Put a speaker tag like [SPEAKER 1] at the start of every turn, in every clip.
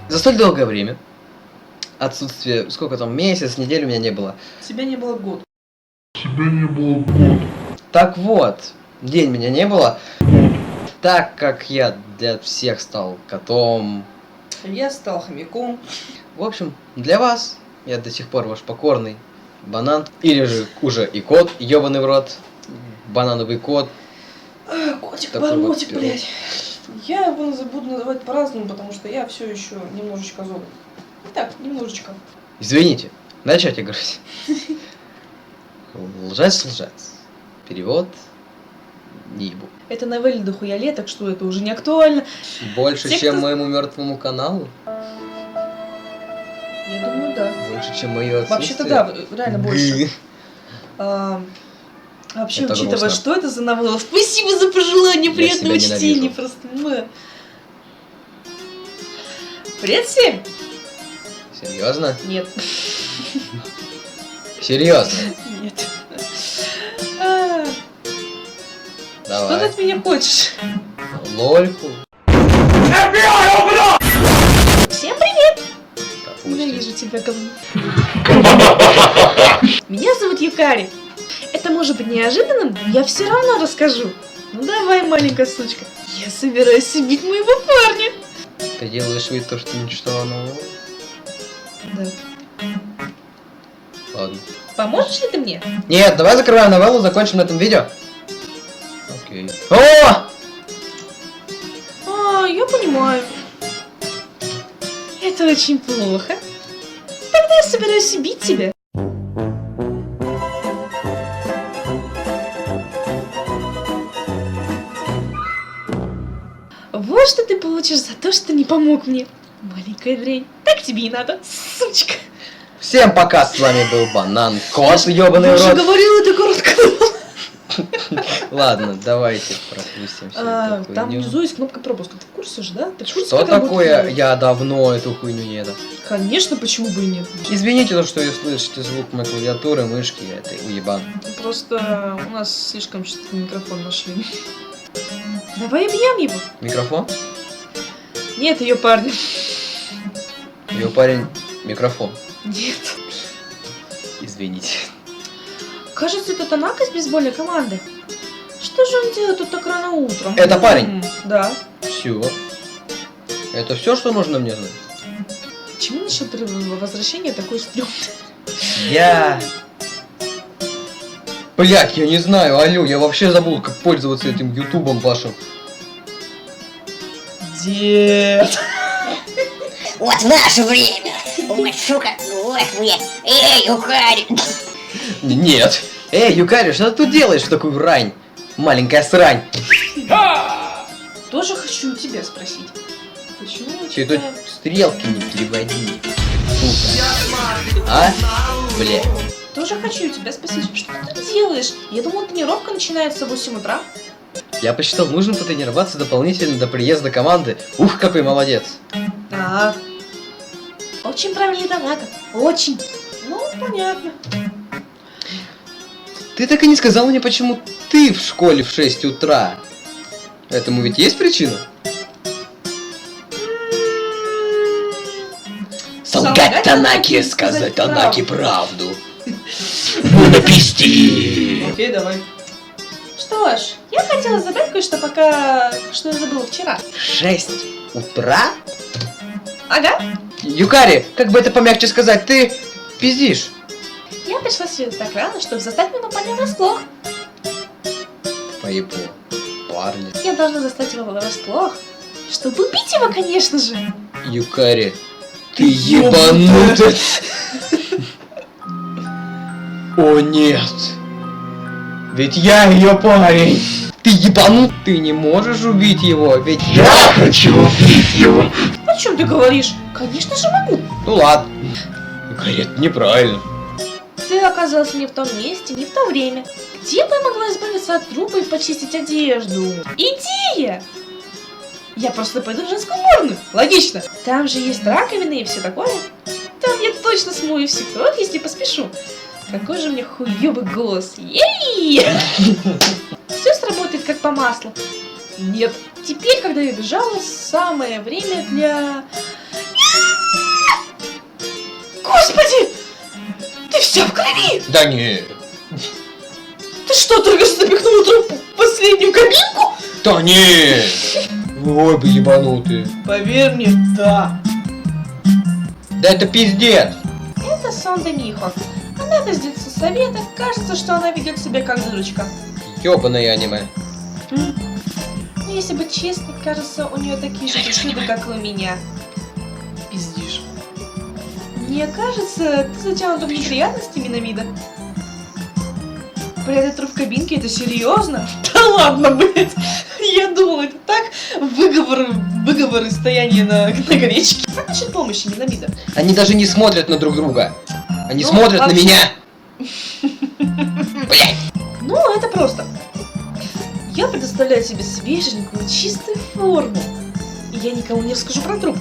[SPEAKER 1] За столь долгое время, отсутствие, сколько там, месяц, неделю меня не было.
[SPEAKER 2] Тебя не было год.
[SPEAKER 1] Так вот, день меня не было, так как я для всех стал котом.
[SPEAKER 2] Я стал хомяком.
[SPEAKER 1] В общем, для вас я до сих пор ваш покорный банан. Или же уже и кот, ёбаный в рот. Банановый кот.
[SPEAKER 2] Котик,
[SPEAKER 1] Такой
[SPEAKER 2] бормотик,
[SPEAKER 1] вот
[SPEAKER 2] блядь. Я его буду называть по-разному, потому что я все еще немножечко злой. Так, немножечко.
[SPEAKER 1] Извините, начать играть. Лжец. Перевод не ебу.
[SPEAKER 2] Это новелла дохуя лет, так что это уже не актуально.
[SPEAKER 1] Больше,
[SPEAKER 2] Те,
[SPEAKER 1] чем
[SPEAKER 2] кто...
[SPEAKER 1] моему мертвому каналу?
[SPEAKER 2] Я думаю, да.
[SPEAKER 1] Больше, чем мое отсутствие?
[SPEAKER 2] Вообще-то да, реально больше. Вообще,
[SPEAKER 1] Это
[SPEAKER 2] учитывая,
[SPEAKER 1] грустно.
[SPEAKER 2] что это за новелла, спасибо за пожелание,
[SPEAKER 1] Я
[SPEAKER 2] приятного
[SPEAKER 1] себя
[SPEAKER 2] чтения.
[SPEAKER 1] ненавижу.
[SPEAKER 2] Просто Привет всем!
[SPEAKER 1] Серьезно?
[SPEAKER 2] Нет.
[SPEAKER 1] Серьезно?
[SPEAKER 2] Нет. Что ты
[SPEAKER 1] Давай.
[SPEAKER 2] от меня хочешь?
[SPEAKER 1] Лольку.
[SPEAKER 2] Всем привет!
[SPEAKER 1] Допустим.
[SPEAKER 2] Ненавижу тебя, говно. Меня зовут Юкари. Это может быть неожиданным, но я все равно расскажу. Ну давай, маленькая сучка. Я собираюсь убить моего парня.
[SPEAKER 1] Ты делаешь вид, то, что ничего нового?
[SPEAKER 2] Да.
[SPEAKER 1] Ладно.
[SPEAKER 2] Поможешь ли ты мне?
[SPEAKER 1] Нет, давай закрываем новеллу, закончим на этом видео. Окей. О!
[SPEAKER 2] Я понимаю. Это очень плохо. Тогда я собираюсь убить тебя. Вот что ты получишь за то, что не помог мне. Маленькая дрянь. Так тебе и надо, сучка.
[SPEAKER 1] Всем пока, с вами был Банан Кот, ёбаный
[SPEAKER 2] Я уже
[SPEAKER 1] рот.
[SPEAKER 2] говорила, это коротко.
[SPEAKER 1] Ладно, давайте пропустим всю эту
[SPEAKER 2] Там
[SPEAKER 1] хуйню.
[SPEAKER 2] внизу есть кнопка пропуска. Ты в курсе же, да? Ты в курсе,
[SPEAKER 1] Что
[SPEAKER 2] как работает
[SPEAKER 1] такое?
[SPEAKER 2] провод?
[SPEAKER 1] Я давно эту хуйню не еду.
[SPEAKER 2] Конечно, почему бы и нет?
[SPEAKER 1] Извините, то, что вы слышите звук моей клавиатуры, мышки, это уебан.
[SPEAKER 2] Просто у нас слишком чувствительный микрофон нашли. Давай объем его.
[SPEAKER 1] Микрофон?
[SPEAKER 2] Нет, ее парня.
[SPEAKER 1] Ее парень микрофон.
[SPEAKER 2] Нет.
[SPEAKER 1] Извините.
[SPEAKER 2] Кажется, это Танака из бейсбольной команды. Что же он делает тут так рано утром?
[SPEAKER 1] Это парень?
[SPEAKER 2] Да.
[SPEAKER 1] Все. Это все, что нужно мне знать?
[SPEAKER 2] Почему насчет возвращения такой стрёмный?
[SPEAKER 1] Я... Блять, я не знаю, алло, я вообще забыл, как пользоваться этим ютубом вашим.
[SPEAKER 2] Дед.
[SPEAKER 3] Вот в наше время. Ой, сука, вот вы. Эй, Юкари.
[SPEAKER 1] Нет. Эй, Юкари, что ты тут делаешь в такую рань? Маленькая срань.
[SPEAKER 2] Тоже хочу у тебя спросить. Почему у
[SPEAKER 1] Ты
[SPEAKER 2] тебя...
[SPEAKER 1] тут стрелки не переводи. Сука. А? Бля.
[SPEAKER 2] Тоже хочу у тебя спросить, что ты делаешь? Я думала, тренировка начинается в 8 утра.
[SPEAKER 1] Я посчитал нужно потренироваться дополнительно до приезда команды. Ух, какой молодец.
[SPEAKER 2] Да. Очень правильный Танака. Очень. Ну, понятно.
[SPEAKER 1] Ты так и не сказал мне, почему ты в школе в 6 утра. Этому ведь есть причина?
[SPEAKER 2] Солгать Танаке, сказать Танаке
[SPEAKER 1] правду.
[SPEAKER 3] Буду пизди.
[SPEAKER 2] Окей, давай. Что ж, я хотела задать кое-что пока... Что я забыла вчера.
[SPEAKER 1] 6 утра?
[SPEAKER 2] Ага.
[SPEAKER 1] Юкари, как бы это помягче сказать, ты пиздишь.
[SPEAKER 2] Я пришла сюда так рано, чтобы застать моего парня врасплох.
[SPEAKER 1] Поебу. Парни.
[SPEAKER 2] Я должна застать его врасплох, чтобы убить его, конечно же.
[SPEAKER 1] Юкари, ты ебанутый. О нет. Ведь я ее парень. Ты ебанут, ты не можешь убить его, ведь я хочу убить его.
[SPEAKER 2] О чем ты говоришь? Конечно же могу.
[SPEAKER 1] Ну ладно. Юкари, это неправильно.
[SPEAKER 2] Ты оказался не в том месте, не в то время. Где бы я могла избавиться от трупа и почистить одежду? Идея! Я просто пойду в женскую уборную. Логично. Там же есть раковины и все такое. Там я точно смою всю кровь, если поспешу. Какой же у меня хуёвый голос. Ей! Все сработает как по по маслу. Нет. Теперь, когда я бежала, самое время для... Господи! Ты вся в крови!
[SPEAKER 1] Да не.
[SPEAKER 2] Ты что, только что запихнула труп в последнюю кабинку?
[SPEAKER 1] Да не. Ой, бы ебанутые.
[SPEAKER 2] Поверь мне, да.
[SPEAKER 1] Да это пиздец.
[SPEAKER 2] Это Сонда Михо. Она из детства совета, кажется, что она ведет себя как дурочка.
[SPEAKER 1] Ёбаное аниме.
[SPEAKER 2] Но если быть честной, кажется, у нее такие же причуды, как и у меня. Пиздишь. Мне кажется, ты затянута в неприятности, Минамида. Прятать труп в кабинке, это серьезно? Да ладно, блядь! Я думала, это так выговоры стояния на гречке. Как насчет помощи, Минамида?
[SPEAKER 1] Они даже не смотрят на друг друга. Они
[SPEAKER 2] Ну,
[SPEAKER 1] смотрят на
[SPEAKER 2] вообще-
[SPEAKER 1] меня. Блять.
[SPEAKER 2] Ну, это просто. Я предоставляю тебе свеженькую, чистую форму. И я никому не расскажу про труп.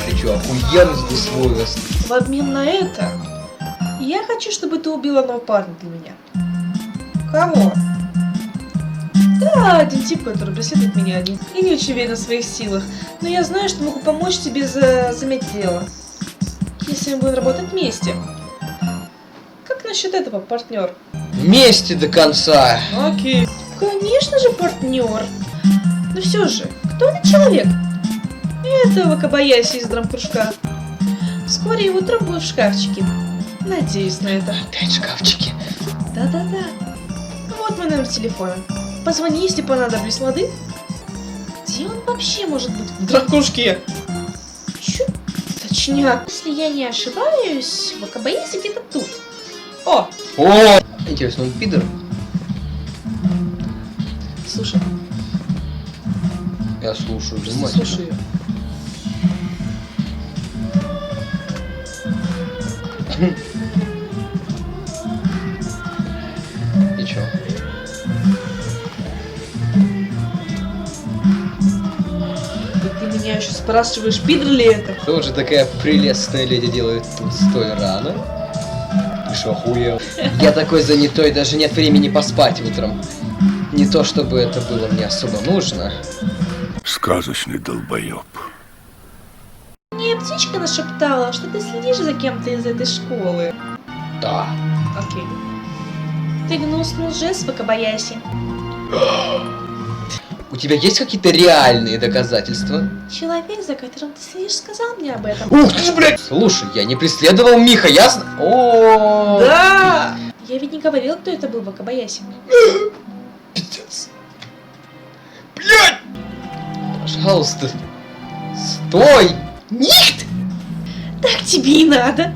[SPEAKER 1] Ты чё, охуенно здесь вырос?
[SPEAKER 2] В обмен на это, я хочу, чтобы ты убила одного парня для меня. Кого? Да, один тип, который преследует меня один. И не очень уверен в своих силах. Но я знаю, что могу помочь тебе заметить дело. Если мы будем работать вместе. Как насчет этого, партнер?
[SPEAKER 1] Вместе до конца.
[SPEAKER 2] Окей. Конечно же, партнер. Но все же, кто этот человек? Это Вакабаяси из драм-кружка. Вскоре его труп будет в шкафчике. Надеюсь на это.
[SPEAKER 1] Опять шкафчики.
[SPEAKER 2] Да-да-да. Вот мой номер телефона. Позвони, если понадоблюсь, лады? Где он вообще может быть? В драм-кружке. Чё? Точняк. Если я не ошибаюсь, Вакабаяси где-то тут. О!
[SPEAKER 1] О! Интересно, он пидор?
[SPEAKER 2] Слушай,
[SPEAKER 1] Я слушаю внимательно.
[SPEAKER 2] слушай её.
[SPEAKER 1] И чё?
[SPEAKER 2] И ты меня еще спрашиваешь, пидор ли это?
[SPEAKER 1] Что же такая прелестная леди делает тут столь рано? Ты шо, охуел? Я такой занятой, даже нет времени поспать утром. Не то чтобы это было мне особо нужно.
[SPEAKER 4] Сказочный долбоеб.
[SPEAKER 2] Мне птичка нашептала, что ты следишь за кем-то из этой школы.
[SPEAKER 1] Да.
[SPEAKER 2] Окей. Ты гнусный лжец, Вакабаяси.
[SPEAKER 1] У тебя есть какие-то реальные доказательства?
[SPEAKER 2] Человек, за которым ты следишь, сказал мне об этом.
[SPEAKER 1] Ух ты ж, блядь! Слушай, я не преследовал Миха, ясно? О,
[SPEAKER 2] Да! Я ведь не говорил, кто это был, Вакабаяси.
[SPEAKER 1] пиздец. Блядь! Пожалуйста. Стой! Нихт!
[SPEAKER 2] Так тебе и надо.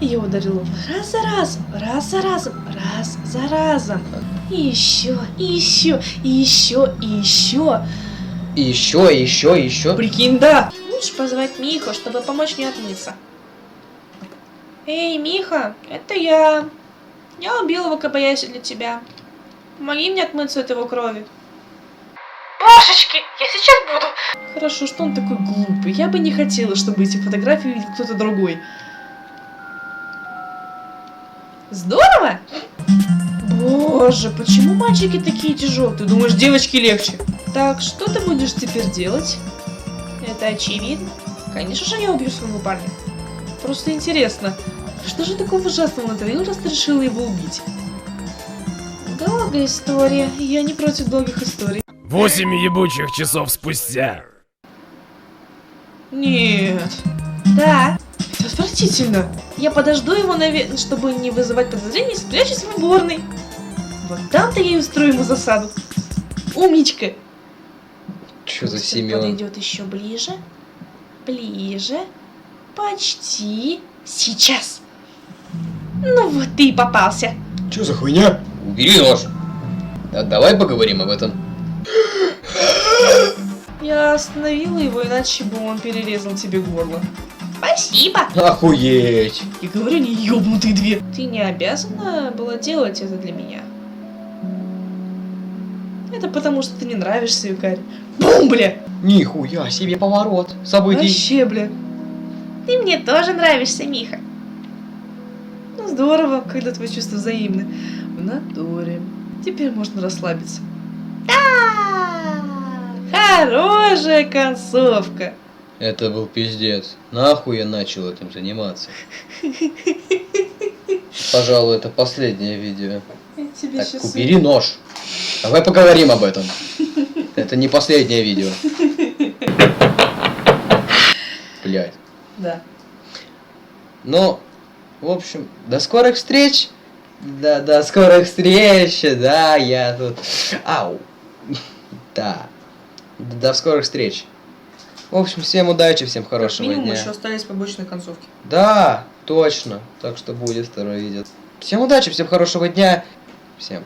[SPEAKER 2] Я ударил его раз за разом, раз за разом, раз за разом. И еще, и еще, и еще, и еще.
[SPEAKER 1] И еще, и еще, и еще.
[SPEAKER 2] Прикинь, да. Лучше позвать Миху, чтобы помочь мне отмыться. Эй, Миха, это я. Я убила Вакабаяси для тебя. Помоги мне отмыться от его крови. Божечки, я сейчас буду. Хорошо, что он такой глупый. Я бы не хотела, чтобы эти фотографии видел кто-то другой. Здорово! Боже, почему мальчики такие тяжелые? Ты думаешь, девочки легче? Так, что ты будешь теперь делать? Это очевидно. Конечно же, я убью своего парня. Просто интересно, что же такого ужасного натворил, раз ты решила его убить? Долгая история. Я не против долгих историй.
[SPEAKER 5] 8 ебучих часов спустя.
[SPEAKER 2] Нет. Да. Это отвратительно. Я подожду его, чтобы не вызывать подозрений, и спрячусь в уборной. Вот там-то я и устрою ему засаду. Умничка.
[SPEAKER 1] Чё за
[SPEAKER 2] Пусть он
[SPEAKER 1] Семён?
[SPEAKER 2] подойдет еще ближе. Ближе. Почти. Сейчас. Ну вот ты и попался.
[SPEAKER 1] Чё за хуйня? Убери нож. Да, давай поговорим об этом.
[SPEAKER 2] Я остановила его, иначе бы он перерезал тебе горло. Спасибо.
[SPEAKER 1] Охуеть.
[SPEAKER 2] И говорю, не ёбнутые две. Ты не обязана была делать это для меня. Это потому, что ты не нравишься, Юкарь. Бум, бля!
[SPEAKER 1] Нихуя себе поворот событий.
[SPEAKER 2] Вообще, бля. Ты мне тоже нравишься, Миха. Ну здорово, когда твои чувства взаимны. В натуре. Теперь можно расслабиться. Хорошая концовка.
[SPEAKER 1] Это был пиздец. Нахуй я начал этим заниматься. Пожалуй, это последнее видео.
[SPEAKER 2] Я тебе
[SPEAKER 1] Так,
[SPEAKER 2] сейчас...
[SPEAKER 1] убери нож. Давай поговорим об этом. Это не последнее видео. Блядь.
[SPEAKER 2] Да.
[SPEAKER 1] Ну, в общем, до скорых встреч. Да, до скорых встреч. Да, я тут... Ау. Да. До скорых встреч. В общем, всем удачи, всем хорошего
[SPEAKER 2] Минимум
[SPEAKER 1] дня.
[SPEAKER 2] еще остались побочные концовки.
[SPEAKER 1] Да, точно. Так что будет второе видео. Всем удачи, всем хорошего дня. Всем